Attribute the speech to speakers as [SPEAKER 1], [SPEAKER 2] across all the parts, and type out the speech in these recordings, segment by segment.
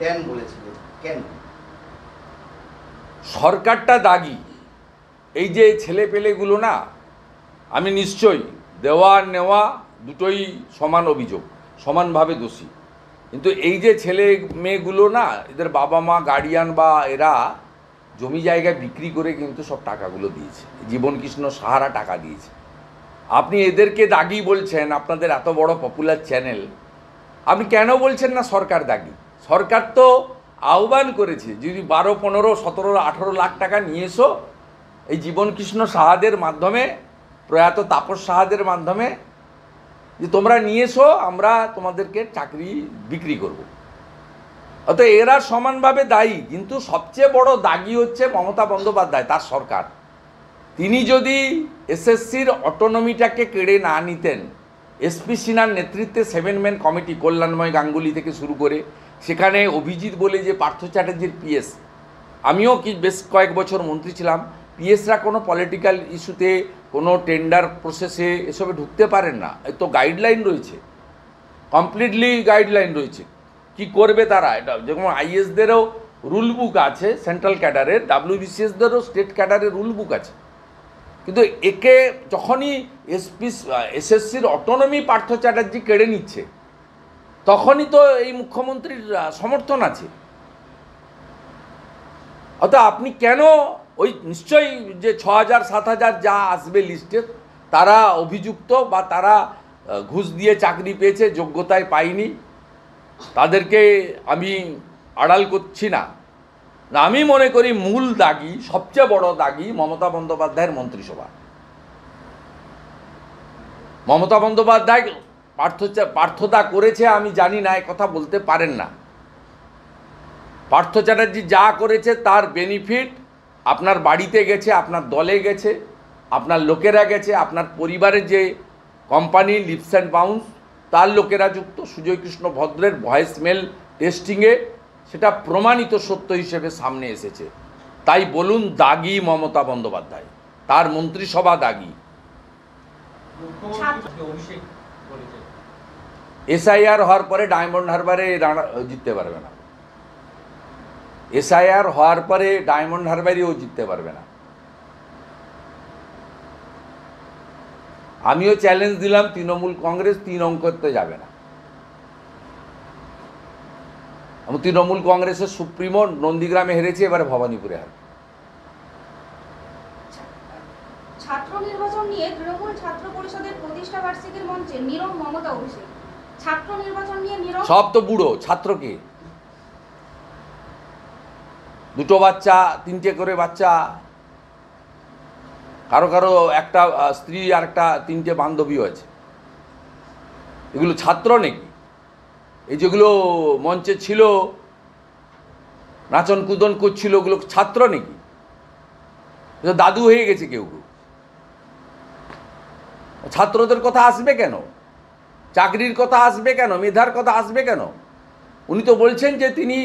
[SPEAKER 1] দেন বলেছিলেন, কেন?
[SPEAKER 2] সরকারটা দাগি। এই যে ছেলে পেলেগুলো না, আমি নিশ্চয়ই দেওয়া নেওয়া দুটোই সমান অভিযোগ, সমানভাবে দোষী। কিন্তু এই যে ছেলে মেয়েগুলো না, এদের বাবা মা গার্ডিয়ান বা এরা জমি জায়গা বিক্রি করে কিন্তু সব টাকাগুলো দিয়েছে, জীবন কৃষ্ণ সাহারা টাকা দিয়েছে। আপনি এদেরকে দাগি বলছেন, আপনাদের এত বড় পপুলার চ্যানেল, আপনি কেন বলছেন না সরকার দাগি? সরকার তো আহ্বান করেছে, যদি 12, 15, 17, 18 লাখ টাকা নিয়ে এসো এই জীবন কৃষ্ণ সাহাদের মাধ্যমে, প্রয়াত তাপস সাহাদের মাধ্যমে, যে তোমরা নিয়ে এসো, আমরা তোমাদেরকে চাকরি বিক্রি করব। অর্থাৎ এরা সমানভাবে দায়ী। কিন্তু সবচেয়ে বড় দাগি হচ্ছে মমতা বন্দ্যোপাধ্যায়, তার সরকার। তিনি যদি এসএসসির অটোনমিটাকে কেড়ে না নিতেন, এসপি সিনহার নেতৃত্বে 7 ম্যান কমিটি, কল্যাণময় গাঙ্গুলি থেকে শুরু করে, সেখানে অভিজিৎ বলে যে পার্থ চ্যাটার্জির পিএস, আমিও বেশ কয়েক বছর মন্ত্রী ছিলাম, পিএসরা কোনো পলিটিক্যাল ইস্যুতে, কোনো টেন্ডার প্রসেসে এসবে ঢুকতে পারেন না। এই তো গাইডলাইন রয়েছে, কমপ্লিটলি গাইডলাইন রয়েছে কি করবে তারা। এটা যেমন আইএসদেরও রুল বুক আছে সেন্ট্রাল ক্যাডারের, ডাব্লিউবিসিএসদেরও স্টেট ক্যাডারের রুল বুক আছে। কিন্তু একে যখনই এসএসসির অটোনমি পার্থ চ্যাটার্জি কেড়ে নিচ্ছে, তখনই তো এই মুখ্যমন্ত্রীর সমর্থন আছে। অর্থাৎ আপনি কেন ওই, নিশ্চয়ই যে 6000, 7000 যা আসবে লিস্টে, তারা অভিযুক্ত বা তারা ঘুষ দিয়ে চাকরি পেয়েছে, যোগ্যতায় পায়নি, তাদেরকে আমি আড়াল করছি না। আমি মনে করি মূল দাগি, সবচেয়ে বড় দাগি মমতা বন্দ্যোপাধ্যায়ের মন্ত্রিসভা। মমতা বন্দ্যোপাধ্যায় পার্থদা করেছে আমি জানি না, কথা বলতে পারেন না। পার্থ চ্যাটার্জি যা করেছে তার বেনিফিট আপনার বাড়িতে গেছে, আপনার দলে গেছে, আপনার লোকেরা গেছে, আপনার পরিবারের যে কোম্পানি লিপস অ্যান্ড বাউন্স, তার লোকেরা যুক্ত। সুজয় কৃষ্ণ ভদ্রের ভয়েস মেল টেস্টিংয়ে সেটা প্রমাণিত সত্য হিসেবে সামনে এসেছে। তাই বলুন দাগি মমতা বন্দ্যোপাধ্যায়, তার মন্ত্রিসভা দাগি। এসআইআর হওয়ার পরে ডায়মন্ড হারবারে জিততে পারবে না। এসআইআর হওয়ার পরে ডায়মন্ড হারবারেও জিততে পারবে না। আমিও চ্যালেঞ্জ দিলাম, তৃণমূল কংগ্রেস 3 অঙ্কতে যাবে না। তৃণমূল কংগ্রেসের সুপ্রিমো নন্দীগ্রামে হেরেছে, এবারে ভবানীপুরে হারবে।
[SPEAKER 3] ছাত্র নির্বাচন নিয়ে তৃণমূল ছাত্র পরিষদের প্রতিষ্ঠা বার্ষিকীর মঞ্চে নীরব মমতা অভিষেক। ছাত্র নির্বাচন নিয়ে নীরব,
[SPEAKER 2] সব তো বুড়ো। ছাত্রকে 2 বাচ্চা, 3টে করে বাচ্চা, কারো কারো একটা স্ত্রী আর একটা 3টে বান্ধবীও আছে। এগুলো ছাত্র নাকি? এই যেগুলো মঞ্চে ছিল, নাচন কুদন করছিল, ওগুলো ছাত্র নাকি? দাদু হয়ে গেছে কেউ কেউ। ছাত্রদের কথা আসবে কেন? চাকরির কথা আসবে কেন? মেধার কথা আসবে কেন? উনি তো বলছেন যে তিনি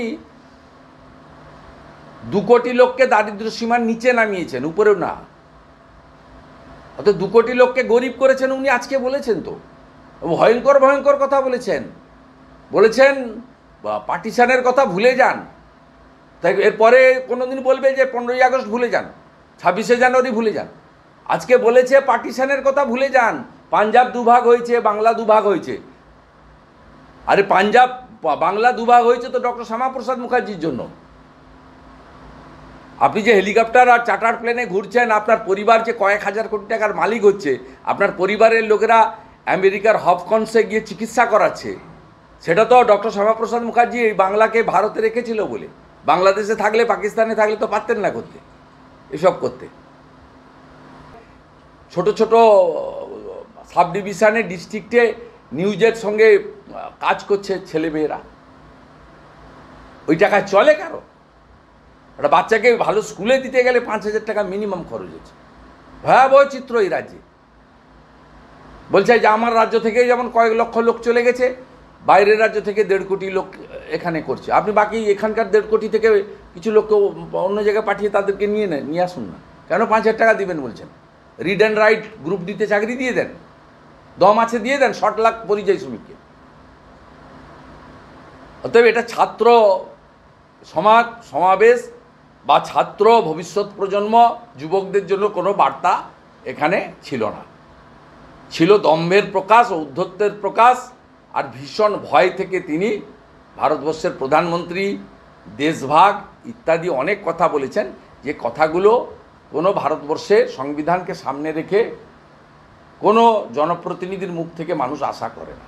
[SPEAKER 2] 2 কোটি লোককে দারিদ্র সীমার নিচে নামিয়েছেন, উপরেও না। অর্থাৎ 2 কোটি লোককে গরিব করেছেন উনি, আজকে বলেছেন তো। ভয়ঙ্কর ভয়ঙ্কর কথা বলেছেন। পার্টিশনের কথা ভুলে যান। তাই এরপরে কোনোদিন বলবে যে 15ই আগস্ট ভুলে যান, 26শে জানুয়ারি ভুলে যান। আজকে বলেছে পার্টিশনের কথা ভুলে যান। পাঞ্জাব 2 ভাগ হয়েছে, বাংলা 2 ভাগ হয়েছে। আরে পাঞ্জাব বাংলা 2 ভাগ হয়েছে তো ডক্টর শ্যামাপ্রসাদ মুখার্জির জন্য। আপনি যে হেলিকপ্টার আর চার্টার প্লেনে ঘুরছেন, আপনার পরিবার যে কয়েক হাজার কোটি টাকার মালিক হচ্ছে, আপনার পরিবারের লোকেরা আমেরিকার হপকন্সে গিয়ে চিকিৎসা করাচ্ছে, সেটা তো ডক্টর শ্যামাপ্রসাদ মুখার্জি এই বাংলাকে ভারতে রেখেছিল বলে। বাংলাদেশে থাকলে, পাকিস্তানে থাকলে তো পারতেন না করতে, এসব করতে। ছোট ছোট সাব ডিভিশনে, ডিস্ট্রিক্টে নিউজের সঙ্গে কাজ করছে ছেলেমেয়েরা। ওই টাকা চলে কারো? একটা বাচ্চাকে ভালো স্কুলে দিতে গেলে 5000 টাকা মিনিমাম খরচ হচ্ছে। ভয়াবহ চিত্র এই রাজ্যে। বলছে যে আমার রাজ্য থেকে যেমন কয়েক লক্ষ লোক চলে গেছে, বাইরের রাজ্য থেকে 1.5 কোটি লোক এখানে করছে। আপনি বাকি এখানকার 1.5 কোটি থেকে কিছু লোককে অন্য জায়গায় পাঠিয়ে তাদেরকে নিয়ে আসুন না। কেন 5000 টাকা দিবেন বলছেন? রিড অ্যান্ড রাইট গ্রুপ ডিতে চাকরি দিয়ে দেন, দম আছে দিয়ে দেন 60 লাখ পরিযায়ী শ্রমিককে। অতএব এটা ছাত্র সমাবেশ বা ছাত্র ভবিষ্যৎ প্রজন্ম যুবকদের জন্য কোনো বার্তা এখানে ছিল না। ছিল দম্ভের প্রকাশ, ঔদ্ধত্যের প্রকাশ, আর ভীষণ ভয় থেকে তিনি ভারতবর্ষের প্রধানমন্ত্রী, দেশভাগ ইত্যাদি অনেক কথা বলেছেন, যে কথাগুলো কোনো ভারতবর্ষে সংবিধানকে সামনে রেখে কোনো জনপ্রতিনিধির মুখ থেকে মানুষ আশা করে না।